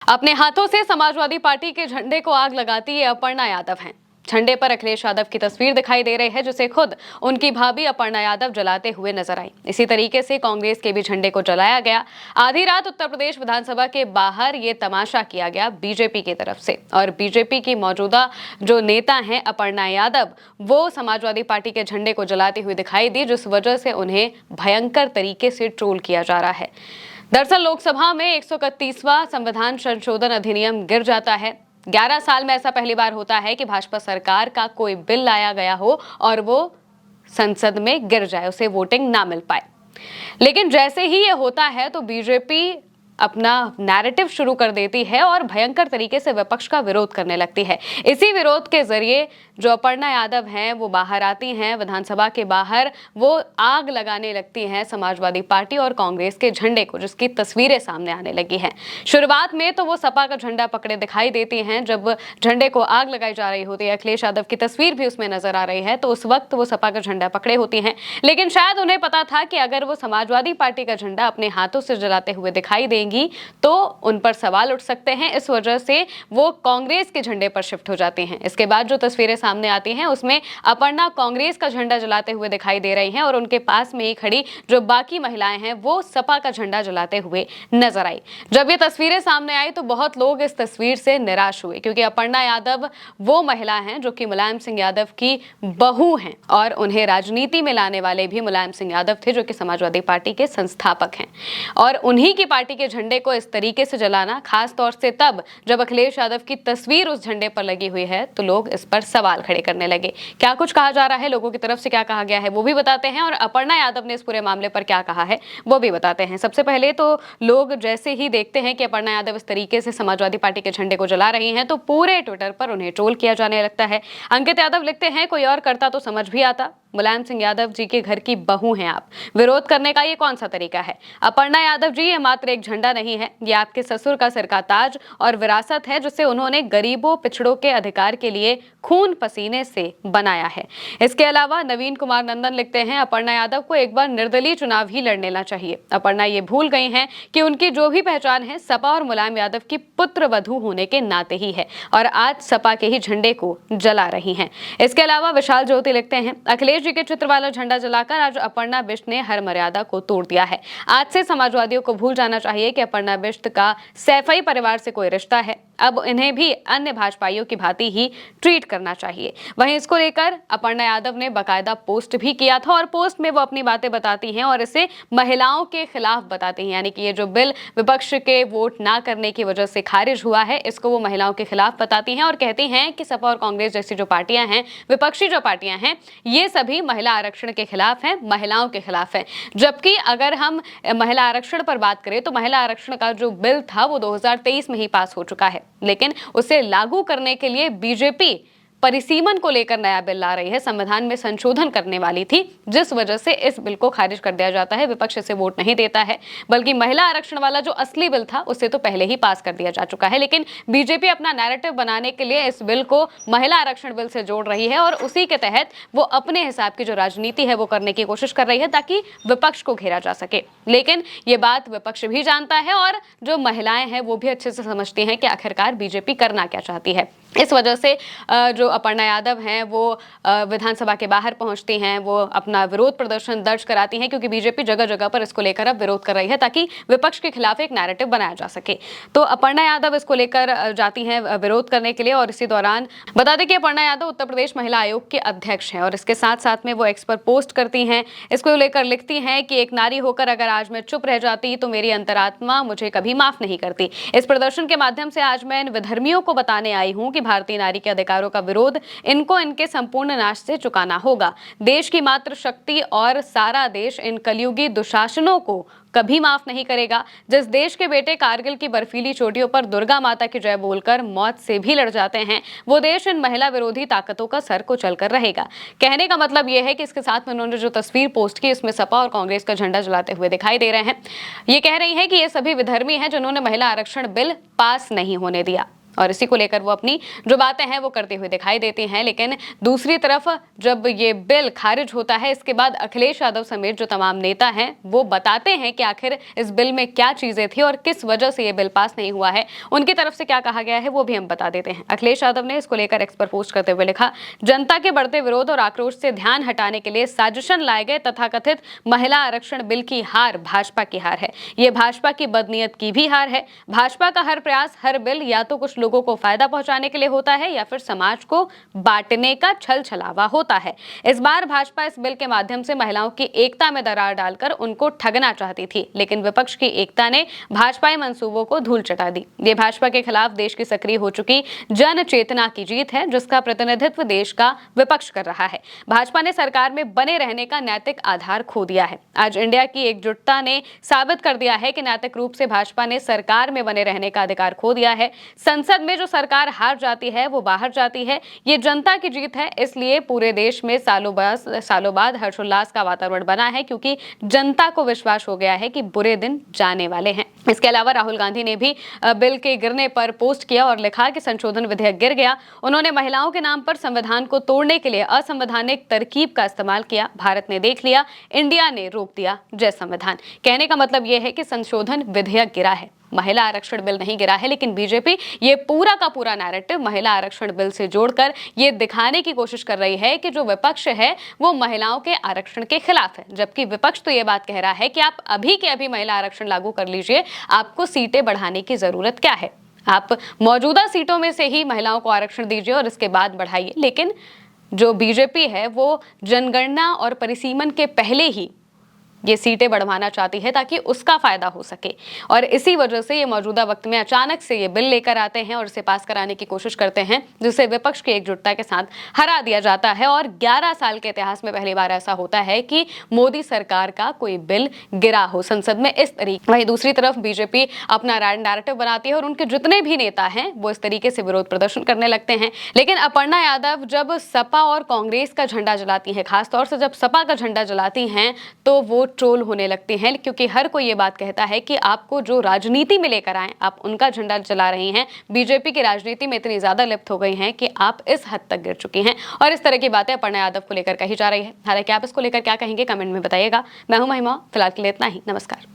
अपने हाथों से समाजवादी पार्टी के झंडे को आग लगाती ये अपर्णा यादव हैं। झंडे पर अखिलेश यादव की तस्वीर दिखाई दे रही है, जिसे खुद उनकी भाभी अपर्णा यादव जलाते हुए नजर आई। इसी तरीके से कांग्रेस के भी झंडे को जलाया गया। आधी रात उत्तर प्रदेश विधानसभा के बाहर ये तमाशा किया गया बीजेपी की तरफ से, और बीजेपी की मौजूदा जो नेता हैं अपर्णा यादव, वो समाजवादी पार्टी के झंडे को जलाती हुई दिखाई दी, जिस वजह से उन्हें भयंकर तरीके से ट्रोल किया जा रहा है। दरअसल लोकसभा में 131वां संविधान संशोधन अधिनियम गिर जाता है। 11 साल में ऐसा पहली बार होता है कि भाजपा सरकार का कोई बिल लाया गया हो और वो संसद में गिर जाए, उसे वोटिंग ना मिल पाए। लेकिन जैसे ही ये होता है तो बीजेपी अपना नैरेटिव शुरू कर देती है और भयंकर तरीके से विपक्ष का विरोध करने लगती है। इसी विरोध के जरिए जो अपर्णा यादव हैं वो बाहर आती हैं, विधानसभा के बाहर वो आग लगाने लगती हैं समाजवादी पार्टी और कांग्रेस के झंडे को, जिसकी तस्वीरें सामने आने लगी हैं। शुरुआत में तो वो सपा का झंडा पकड़े दिखाई देती हैं। जब झंडे को आग लगाई जा रही होती है, अखिलेश यादव की तस्वीर भी उसमें नजर आ रही है, तो उस वक्त वो सपा का झंडा पकड़े होती हैं। लेकिन शायद उन्हें पता था कि अगर वो समाजवादी पार्टी का झंडा अपने हाथों से जलाते हुए दिखाई देंगी तो उन पर सवाल उठ सकते हैं। इस वजह से वो कांग्रेस के झंडे पर शिफ्ट हो जाते हैं। इसके बाद जो तस्वीरें सामने आती हैं उसमें अपर्णा कांग्रेस का झंडा जलाते हुए दिखाई दे रही हैं और उनके पास में ही खड़ी जो बाकी महिलाएं हैं वो सपा का झंडा जलाते हुए नजर आई। जब ये तस्वीरें सामने आई तो बहुत लोग इस तस्वीर से निराश हुए, क्योंकि अपर्णा यादव वो महिला हैं जो कि मुलायम सिंह यादव की बहू हैं और उन्हें राजनीति में लाने वाले भी मुलायम सिंह यादव थे, जो कि समाजवादी पार्टी के संस्थापक हैं। और उन्हीं की पार्टी के झंडे को इस तरीके से जलाना, खास तौर से तब जब अखिलेश यादव की तस्वीर उस झंडे पर लगी हुई है, तो लोग इस पर सवाल खड़े करने लगे। क्या कुछ कहा जा रहा है, लोगों की तरफ से क्या कहा गया है, वो भी बताते हैं, और अपर्णा यादव ने इस पूरे मामले पर क्या कहा है वो भी बताते हैं। सबसे पहले तो लोग जैसे ही देखते हैं कि अपर्णा यादव इस तरीके से समाजवादी पार्टी के झंडे को जला रही हैं, तो पूरे ट्विटर पर उन्हें ट्रोल किया जाने लगता है। अंकित यादव लिखते हैं, कोई और करता तो समझ भी आता, मुलायम सिंह यादव जी के घर की बहू हैं आप, विरोध करने का ये कौन सा तरीका है? अपर्णा यादव जी, ये मात्र एक झंडा नहीं है, ये आपके ससुर का सिर का ताज और विरासत है, जिसे उन्होंने गरीबों पिछड़ों के अधिकार के लिए खून पसीने से बनाया है। इसके अलावा नवीन कुमार नंदन लिखते हैं, अपर्णा यादव को एक बार निर्दलीय चुनाव ही लड़ लेना चाहिए। अपर्णा ये भूल गई हैं कि उनकी जो भी पहचान है सपा और मुलायम यादव की पुत्र वधू होने के नाते ही है, और आज सपा के ही झंडे को जला रही हैं। इसके अलावा विशाल ज्योति लिखते हैं, अखिलेश जी के चित्र वाला झंडा जलाकर आज अपर्णा बिष्ट ने हर मर्यादा को तोड़ दिया है। आज से समाजवादियों को भूल जाना चाहिए कि अपर्णा बिष्ट का सैफई परिवार से कोई रिश्ता है। अब इन्हें भी अन्य भाजपाइयों की भांति ही ट्रीट करना चाहिए। वहीं इसको लेकर अपर्णा यादव ने बाकायदा पोस्ट भी किया था, और पोस्ट में वो अपनी बातें बताती हैं और इसे महिलाओं के खिलाफ बताती हैं। यानी कि ये जो बिल विपक्ष के वोट ना करने की वजह से खारिज हुआ है, इसको वो महिलाओं के खिलाफ बताती हैं और कहती हैं कि सपा और कांग्रेस जैसी जो पार्टियां हैं, विपक्षी जो पार्टियां हैं, ये सभी महिला आरक्षण के खिलाफ हैं, महिलाओं के खिलाफ हैं। जबकि अगर हम महिला आरक्षण पर बात करें तो महिला आरक्षण का जो बिल था वो 2023 में ही पास हो चुका है, लेकिन उसे लागू करने के लिए बीजेपी परिसीमन को लेकर नया बिल ला रही है, संविधान में संशोधन करने वाली थी, जिस वजह से इस बिल को खारिज कर दिया जाता है। विपक्ष इसे वोट नहीं देता है, बल्कि महिला आरक्षण वाला जो असली बिल था उसे तो पहले ही पास कर दिया जा चुका है। लेकिन बीजेपी अपना नैरेटिव बनाने के लिए इस बिल को महिला आरक्षण बिल से जोड़ रही है और उसी के तहत वो अपने हिसाब की जो राजनीति है वो करने की कोशिश कर रही है, ताकि विपक्ष को घेरा जा सके। लेकिन ये बात विपक्ष भी जानता है और जो महिलाएं हैं वो भी अच्छे से समझती हैं कि आखिरकार बीजेपी करना क्या चाहती है। इस वजह से जो अपर्णा यादव हैं वो विधानसभा के बाहर पहुंचती हैं, वो अपना विरोध प्रदर्शन दर्ज कराती हैं, क्योंकि बीजेपी जगह जगह पर इसको लेकर अब विरोध कर रही है, ताकि विपक्ष के खिलाफ एक नैरेटिव बनाया जा सके। तो अपर्णा यादव इसको लेकर जाती हैं विरोध करने के लिए। और इसी दौरान बता दें कि अपर्णा यादव उत्तर प्रदेश महिला आयोग के अध्यक्ष हैं, और इसके साथ साथ में वो एक्स पर पोस्ट करती हैं। इसको लेकर लिखती हैं कि एक नारी होकर अगर आज मैं चुप रह जाती तो मेरी अंतरात्मा मुझे कभी माफ नहीं करती। इस प्रदर्शन के माध्यम से आज मैं इन विधर्मियों को बताने आई हूँ कि भारतीय नारी के अधिकारों का विरोध इनको इनके संपूर्ण नाश से चुकाना होगा। देश की मात्र शक्ति और सारा देश इन कलयुगी दुशासनों को कभी माफ नहीं करेगा। जिस देश के बेटे कारगिल की बर्फीली चोटियों पर दुर्गा माता की जय बोलकर मौत से भी लड़ जाते हैं, वो देश इन महिला विरोधी ताकतों का सर को चलकर रहेगा। कहने का मतलब यह है कि इसके साथ में उन्होंने जो तस्वीर पोस्ट की, इसमें सपा और कांग्रेस का झंडा जलाते हुए दिखाई दे रहे हैं। ये कह रही है कि ये सभी विधर्मी हैं जिन्होंने महिला आरक्षण बिल पास नहीं होने दिया। और इसी को लेकर वो अपनी जो बातें हैं वो करते हुए दिखाई देती हैं। लेकिन दूसरी तरफ जब ये बिल खारिज होता है, इसके बाद अखिलेश यादव समेत जो तमाम नेता हैं वो बताते हैं कि आखिर इस बिल में क्या चीजें थी और किस वजह से ये बिल पास नहीं हुआ है। उनकी तरफ से क्या कहा गया है वो भी हम बता देते हैं। अखिलेश यादव ने इसको लेकर एक्स पर पोस्ट करते हुए लिखा, जनता के बढ़ते विरोध और आक्रोश से ध्यान हटाने के लिए साजिशन लाए गए तथाकथित महिला आरक्षण बिल की हार भाजपा की हार है। ये भाजपा की बदनीयत की भी हार है। भाजपा का हर प्रयास, हर बिल या तो कुछ लोगों को फायदा पहुंचाने के लिए होता है या फिर समाज को बांटने का छल छलावा होता है। इस बार भाजपा इस बिल के माध्यम से महिलाओं की एकता में दरार डालकर उनको ठगना चाहती थी, लेकिन विपक्ष की एकता ने भाजपाई मंसूबों को धूल चटा दी। ये भाजपा के खिलाफ देश की सक्रिय हो चुकी जन चेतना की जीत है, जिसका प्रतिनिधित्व देश का विपक्ष कर रहा है। भाजपा ने सरकार में बने रहने का नैतिक आधार खो दिया है। आज इंडिया की एकजुटता ने साबित कर दिया है कि नैतिक रूप से भाजपा ने सरकार में बने रहने का अधिकार खो दिया है। संसद में जो सरकार हार जाती है वो बाहर जाती है। ये जनता की जीत है, इसलिए पूरे देश में सालों बाद हर्षोल्लास का वातावरण बना है, क्योंकि जनता को विश्वास हो गया है कि बुरे दिन जाने वाले हैं। इसके अलावा राहुल गांधी ने भी बिल के गिरने पर पोस्ट किया और लिखा कि संशोधन विधेयक गिर गया। उन्होंने महिलाओं के नाम पर संविधान को तोड़ने के लिए असंवैधानिक तरकीब का इस्तेमाल किया। भारत ने देख लिया, इंडिया ने रोक दिया, जय संविधान। कहने का मतलब यह है कि संशोधन विधेयक गिरा है, महिला आरक्षण बिल नहीं गिरा है। लेकिन बीजेपी ये पूरा का पूरा नैरेटिव महिला आरक्षण बिल से जोड़कर ये दिखाने की कोशिश कर रही है कि जो विपक्ष है वो महिलाओं के आरक्षण के खिलाफ है, जबकि विपक्ष तो ये बात कह रहा है कि आप अभी के अभी महिला आरक्षण लागू कर लीजिए, आपको सीटें बढ़ाने की जरूरत क्या है, आप मौजूदा सीटों में से ही महिलाओं को आरक्षण दीजिए और इसके बाद बढ़ाइए। लेकिन जो बीजेपी है वो जनगणना और परिसीमन के पहले ही ये सीटें बढ़वाना चाहती है ताकि उसका फायदा हो सके, और इसी वजह से ये मौजूदा वक्त में अचानक से ये बिल लेकर आते हैं और इसे पास कराने की कोशिश करते हैं, जिसे विपक्ष की एकजुटता के साथ हरा दिया जाता है। और 11 साल के इतिहास में पहली बार ऐसा होता है कि मोदी सरकार का कोई बिल गिरा हो संसद में इस तरीके। वहीं दूसरी तरफ बीजेपी अपना नैरेटिव बनाती है और उनके जितने भी नेता हैं वो इस तरीके से विरोध प्रदर्शन करने लगते हैं। लेकिन अपर्णा यादव जब सपा और कांग्रेस का झंडा जलाती हैं, खासतौर से जब सपा का झंडा जलाती हैं, तो वो ट्रोल होने लगते हैं, क्योंकि हर कोई ये बात कहता है कि आपको जो राजनीति में लेकर आए आप उनका झंडा जला रही हैं। बीजेपी की राजनीति में इतनी ज्यादा लिप्त हो गई हैं कि आप इस हद तक गिर चुकी हैं, और इस तरह की बातें अपर्णा यादव को लेकर कही जा रही है। हालांकि आप इसको लेकर क्या कहेंगे कमेंट में बताइएगा। मैं हूं महिमा, फिलहाल के लिए इतना ही। नमस्कार।